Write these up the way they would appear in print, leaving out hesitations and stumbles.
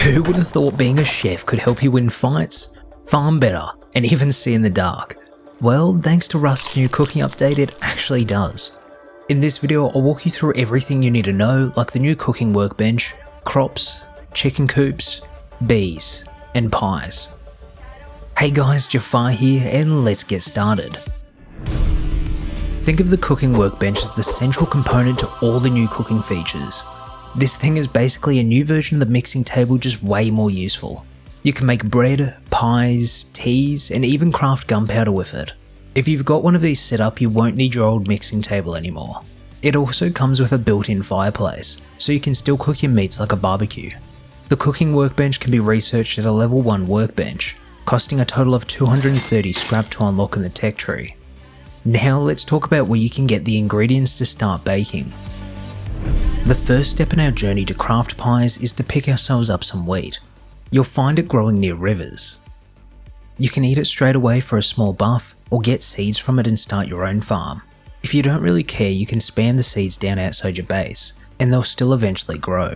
Who would have thought being a chef could help you win fights, farm better, and even see in the dark? Well, thanks to Rust's new cooking update, it actually does. In this video, I'll walk you through everything you need to know, like the new cooking workbench, crops, chicken coops, bees, and pies. Hey guys, Jfarr here, and let's get started. Think of the cooking workbench as the central component to all the new cooking features. This thing is basically a new version of the mixing table, just way more useful. You can make bread, pies, teas, and even craft gunpowder with it. If you've got one of these set up, you won't need your old mixing table anymore. It also comes with a built-in fireplace, so you can still cook your meats like a barbecue. The cooking workbench can be researched at a level 1 workbench, costing a total of 230 scrap to unlock in the tech tree. Now let's talk about where you can get the ingredients to start baking. The first step in our journey to craft pies is to pick ourselves up some wheat. You'll find it growing near rivers. You can eat it straight away for a small buff, or get seeds from it and start your own farm. If you don't really care, you can spam the seeds down outside your base, and they'll still eventually grow.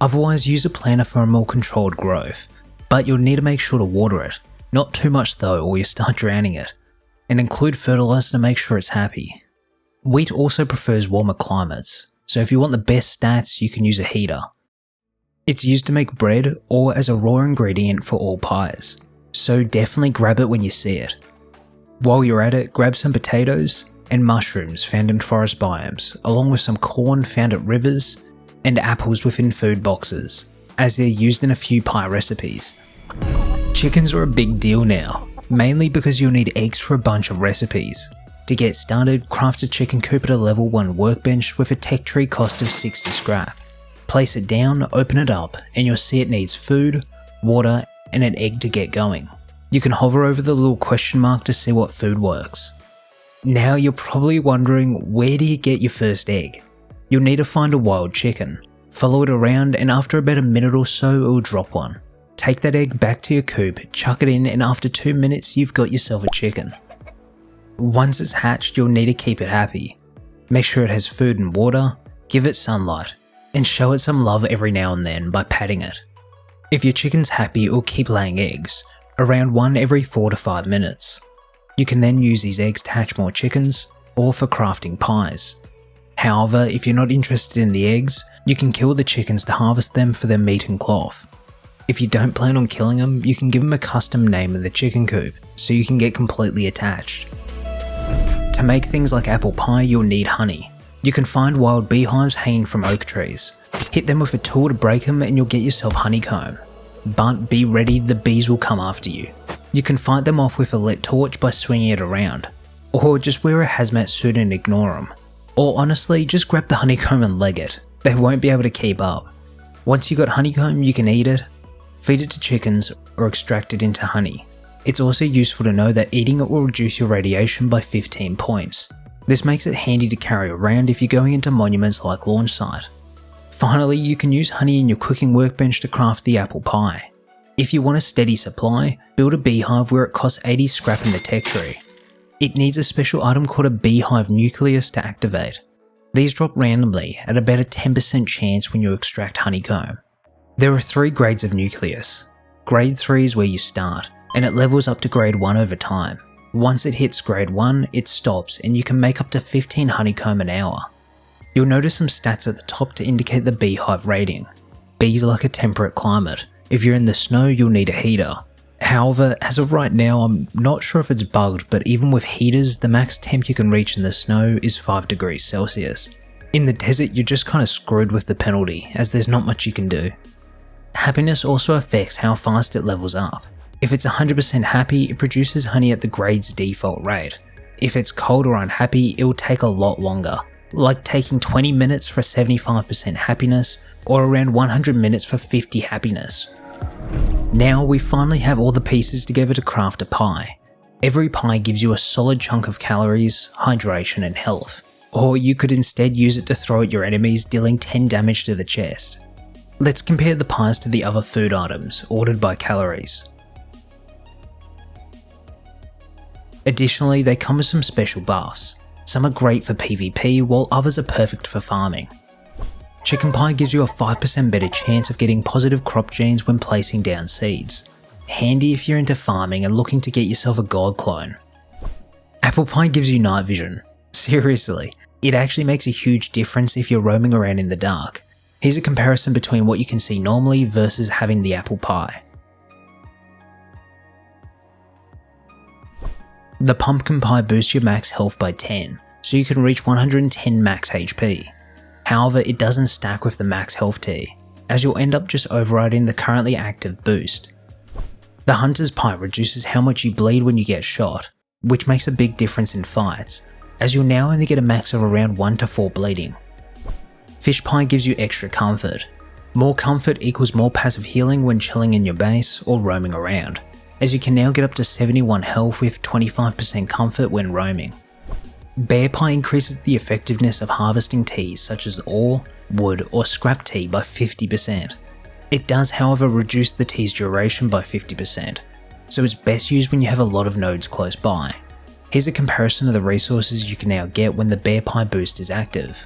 Otherwise, use a planter for a more controlled growth, but you'll need to make sure to water it. Not too much though, or you start drowning it. And include fertilizer to make sure it's happy. Wheat also prefers warmer climates, so if you want the best stats, you can use a heater. It's used to make bread or as a raw ingredient for all pies, so definitely grab it when you see it. While you're at it, grab some potatoes and mushrooms found in forest biomes, along with some corn found at rivers and apples within food boxes, as they're used in a few pie recipes. Chickens are a big deal now, mainly because you'll need eggs for a bunch of recipes. To get started, craft a chicken coop at a level 1 workbench with a tech tree cost of 60 scrap. Place it down, open it up, and you'll see it needs food, water, and an egg to get going. You can hover over the little question mark to see what food works. Now you're probably wondering, where do you get your first egg? You'll need to find a wild chicken. Follow it around, and after about a minute or so, it will drop one. Take that egg back to your coop, chuck it in, and after 2 minutes, you've got yourself a chicken. Once it's hatched, you'll need to keep it happy. Make sure it has food and water, give it sunlight, and show it some love every now and then by patting it. If your chicken's happy, it will keep laying eggs, around 1 every 4 to 5 minutes. You can then use these eggs to hatch more chickens, or for crafting pies. However, if you're not interested in the eggs, you can kill the chickens to harvest them for their meat and cloth. If you don't plan on killing them, you can give them a custom name in the chicken coop, so you can get completely attached. To make things like apple pie, you'll need honey. You can find wild beehives hanging from oak trees. Hit them with a tool to break them and you'll get yourself honeycomb. But be ready, the bees will come after you. You can fight them off with a lit torch by swinging it around. Or just wear a hazmat suit and ignore them. Or honestly, just grab the honeycomb and leg it. They won't be able to keep up. Once you got honeycomb, you can eat it, feed it to chickens, or extract it into honey. It's also useful to know that eating it will reduce your radiation by 15 points. This makes it handy to carry around if you're going into monuments like launch site. Finally, you can use honey in your cooking workbench to craft the apple pie. If you want a steady supply, build a beehive where it costs 80 scrap in the tech tree. It needs a special item called a beehive nucleus to activate. These drop randomly at about a 10% chance when you extract honeycomb. There are 3 grades of nucleus. Grade 3 is where you start, and it levels up to grade 1 over time. Once it hits grade 1, it stops and you can make up to 15 honeycomb an hour. You'll notice some stats at the top to indicate the beehive rating. Bees like a temperate climate. If you're in the snow, you'll need a heater. However, as of right now, I'm not sure if it's bugged, but even with heaters, the max temp you can reach in the snow is 5 degrees Celsius. In the desert, you're just kind of screwed with the penalty, as there's not much you can do. Happiness also affects how fast it levels up. If it's 100% happy, it produces honey at the grade's default rate. If it's cold or unhappy, it will take a lot longer, like taking 20 minutes for 75% happiness, or around 100 minutes for 50 happiness. Now we finally have all the pieces together to craft a pie. Every pie gives you a solid chunk of calories, hydration and health, or you could instead use it to throw at your enemies, dealing 10 damage to the chest. Let's compare the pies to the other food items, ordered by calories. Additionally, they come with some special buffs. Some are great for PvP, while others are perfect for farming. Chicken pie gives you a 5% better chance of getting positive crop genes when placing down seeds. Handy if you're into farming and looking to get yourself a god clone. Apple pie gives you night vision. Seriously, it actually makes a huge difference if you're roaming around in the dark. Here's a comparison between what you can see normally versus having the apple pie. The pumpkin pie boosts your max health by 10, so you can reach 110 max HP. However, it doesn't stack with the max health tier, as you'll end up just overriding the currently active boost. The hunter's pie reduces how much you bleed when you get shot, which makes a big difference in fights, as you'll now only get a max of around 1 to 4 bleeding. Fish pie gives you extra comfort. More comfort equals more passive healing when chilling in your base or roaming around, as you can now get up to 71 health with 25% comfort when roaming. Bear pie increases the effectiveness of harvesting teas such as ore, wood or scrap tea by 50%. It does however reduce the tea's duration by 50%, so it's best used when you have a lot of nodes close by. Here's a comparison of the resources you can now get when the bear pie boost is active.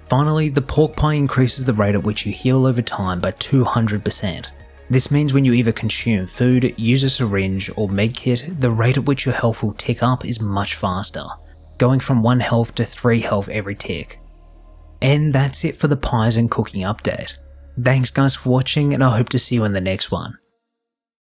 Finally, the pork pie increases the rate at which you heal over time by 200%. This means when you either consume food, use a syringe or medkit, the rate at which your health will tick up is much faster, going from 1 health to 3 health every tick. And that's it for the pies and cooking update. Thanks guys for watching and I hope to see you in the next one.